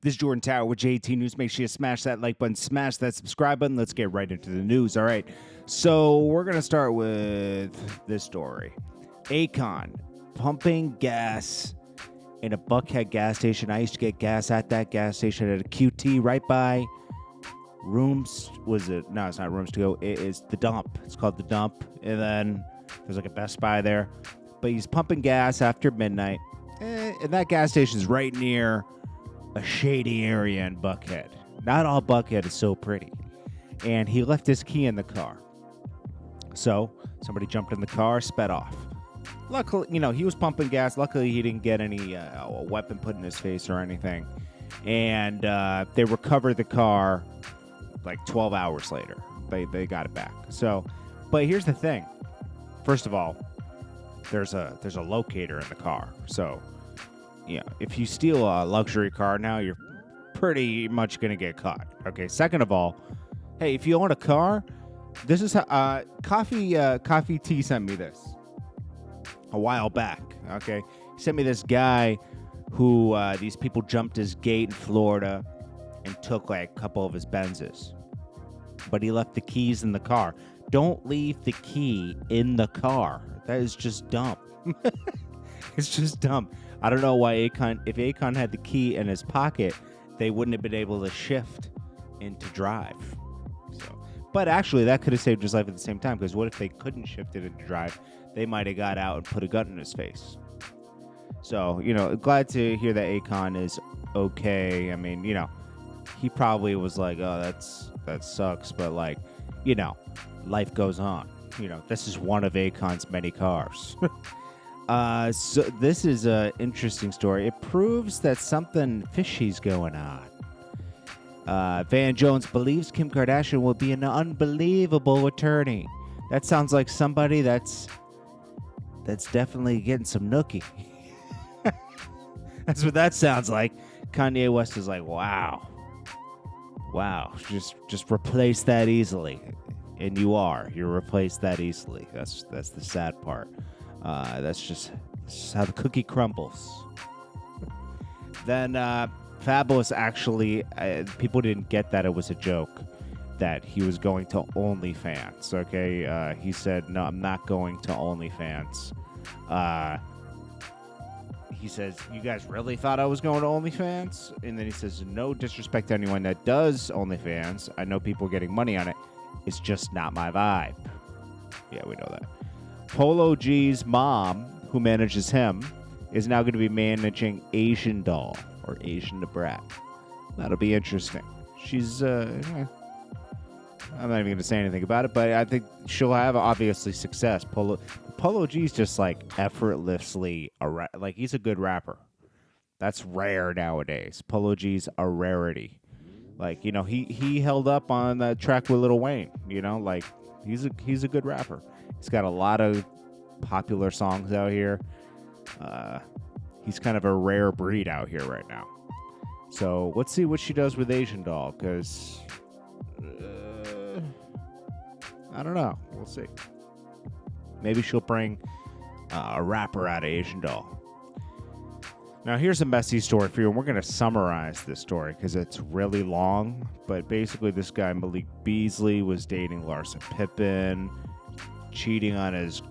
This is Jordan Tower with JT News. Make sure you smash that like button, smash that subscribe button. Let's get right into the news. All right. So we're going to start with this story. Akon pumping gas in a Buckhead gas station. I used to get gas at that gas station at a QT right by Rooms. Was it? No, it's not Rooms to Go. It is the Dump. It's called the Dump. And then there's like a Best Buy there. But he's pumping gas after midnight. And that gas station is right near a shady area in Buckhead. Not all Buckhead is so pretty. And he left his key in the car. So somebody jumped in the car, sped off. Luckily, he was pumping gas. Luckily, he didn't get any weapon put in his face or anything. And they recovered the car like 12 hours later. They got it back. So, but here's the thing. First of all, there's a locator in the car. So, if you steal a luxury car now, you're pretty much going to get caught. Okay. Second of all, hey, if you own a car, this is how Coffee Tea sent me this a while back. Okay. He sent me this guy who these people jumped his gate in Florida and took like a couple of his Benzes, but he left the keys in the car. Don't leave the key in the car. That is just dumb. It's just dumb. I don't know why if Akon had the key in his pocket, they wouldn't have been able to shift into drive. So, but actually, that could have saved his life at the same time, because what if they couldn't shift it into drive? They might have got out and put a gun in his face. So, glad to hear that Akon is okay. I mean, he probably was like, oh, that sucks, but like, life goes on. This is one of Akon's many cars. So this is an interesting story. It proves that something fishy's going on. Van Jones believes Kim Kardashian will be an unbelievable attorney. That sounds like somebody that's definitely getting some nookie. That's what that sounds like. Kanye West is like, wow, just replace that easily. And you're replaced that easily. That's the sad part. That's just how the cookie crumbles. Then Fabulous actually, people didn't get that it was a joke that he was going to OnlyFans. Okay, he said, no, I'm not going to OnlyFans. He says, you guys really thought I was going to OnlyFans? And then he says, no disrespect to anyone that does OnlyFans. I know people are getting money on it. It's just not my vibe. Yeah, we know that. Polo G's mom, who manages him, is now going to be managing Asian Doll, or Asian the Brat. That'll be interesting. She's, I'm not even going to say anything about it, but I think she'll have, obviously, success. Polo G's just, like, effortlessly, he's a good rapper. That's rare nowadays. Polo G's a rarity. Like, he held up on that track with Lil Wayne, like, he's a good rapper. He's got a lot of popular songs out here. He's kind of a rare breed out here right now. So let's see what she does with Asian Doll, because I don't know. We'll see. Maybe she'll bring a rapper out of Asian Doll. Now, here's a messy story for you, and we're going to summarize this story because it's really long. But basically, this guy, Malik Beasley, was dating Larsa Pippen, cheating on his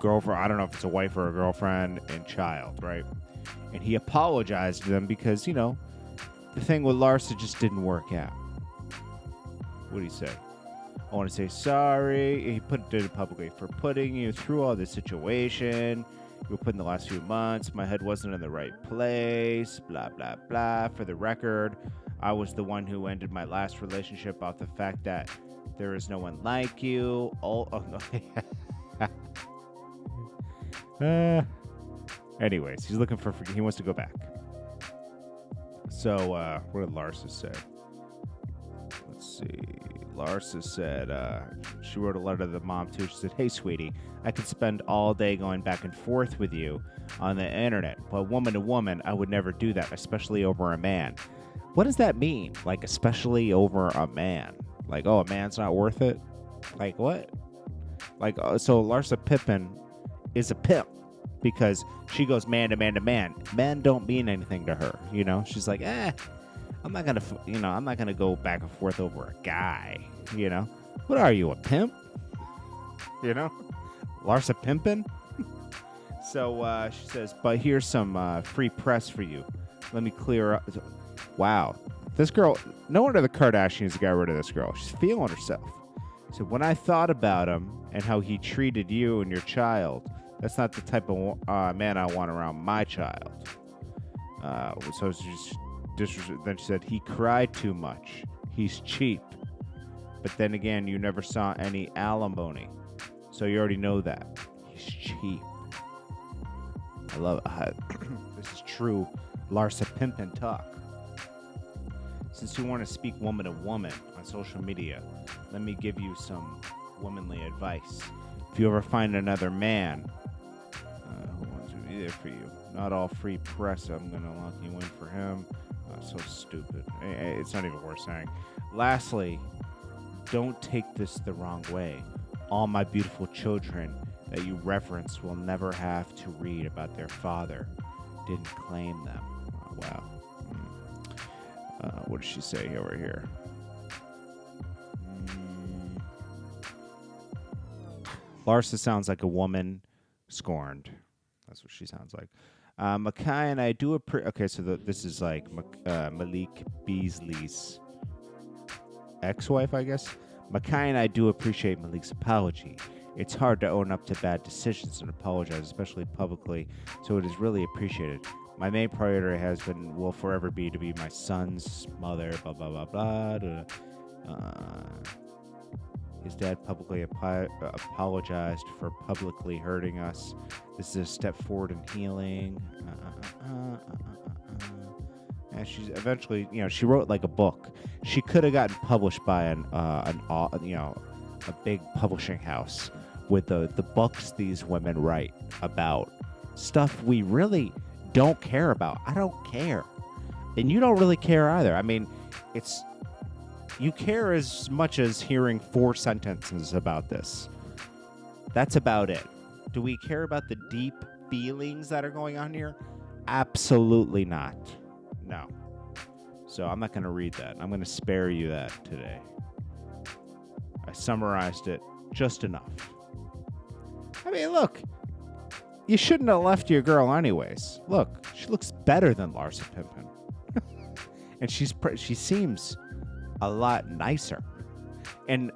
girlfriend. I don't know if it's a wife or a girlfriend, and child, right? And he apologized to them because, the thing with Larsa just didn't work out. What did he say? I want to say sorry. He did it publicly for putting you through all this situation. You were put in the last few months. My head wasn't in the right place. Blah, blah, blah. For the record, I was the one who ended my last relationship off the fact that there is no one like you. Anyways, he's looking for. He wants to go back. So, what did Larsa say? Let's see. Larsa said, she wrote a letter to the mom, too. She said, hey, sweetie, I could spend all day going back and forth with you on the internet. But woman to woman, I would never do that, especially over a man. What does that mean? Like, especially over a man? Like, oh, a man's not worth it? Like, what? Like, so Larsa Pippen is a pimp because she goes man to man to man. Men don't mean anything to her, She's like, I'm not gonna go back and forth over a guy. What are you, a pimp? Larsa Pippen. So she says, but here's some free press for you. Let me clear up. Wow, this girl. No wonder the Kardashians got rid of this girl. She's feeling herself. So when I thought about him and how he treated you and your child, that's not the type of man I want around my child. So then she said, he cried too much. He's cheap. But then again, you never saw any alimony. So you already know that. He's cheap. I love it. This is true Larsa Pippen talk. Since you want to speak woman to woman on social media, let me give you some womanly advice. If you ever find another man who wants to be there for you, not all free press, I'm going to lock you in for him. So stupid. It's not even worth saying. Lastly, don't take this the wrong way. All my beautiful children that you reference will never have to read about their father. Didn't claim them. Oh, wow. What does she say over here? Larsa sounds like a woman scorned. That's what she sounds like. Makai and I do okay, so this is like Malik Beasley's ex-wife, I guess. Makai and I do appreciate Malik's apology. It's hard to own up to bad decisions and apologize, especially publicly, so it is really appreciated. My main priority will forever be to be my son's mother, blah, blah, blah, blah. His dad publicly apologized for publicly hurting us. This is a step forward in healing. And she's eventually, she wrote like a book. She could have gotten published by a big publishing house with the books these women write about stuff we really don't care about. I don't care. And you don't really care either. I mean, you care as much as hearing 4 sentences about this. That's about it. Do we care about the deep feelings that are going on here? Absolutely not. No. So I'm not going to read that. I'm going to spare you that today. I summarized it just enough. I mean, look. You shouldn't have left your girl anyways. Look, she looks better than Larsa Pippen. And she seems a lot nicer and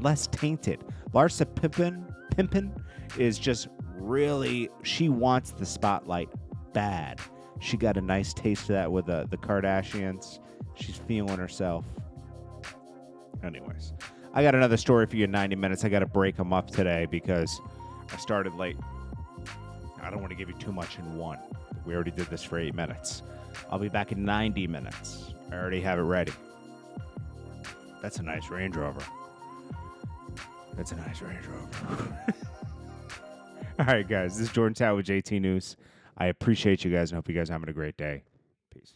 less tainted. Larsa Pippen is just really, she wants the spotlight bad. She got a nice taste of that with the Kardashians. She's feeling herself. Anyways, I got another story for you in 90 minutes. I got to break them up today because I started late. I don't want to give you too much in one. We already did this for 8 minutes. I'll be back in 90 minutes. I already have it ready. That's a nice Range Rover. All right, guys. This is JordanTower with JT News. I appreciate you guys and hope you guys are having a great day. Peace.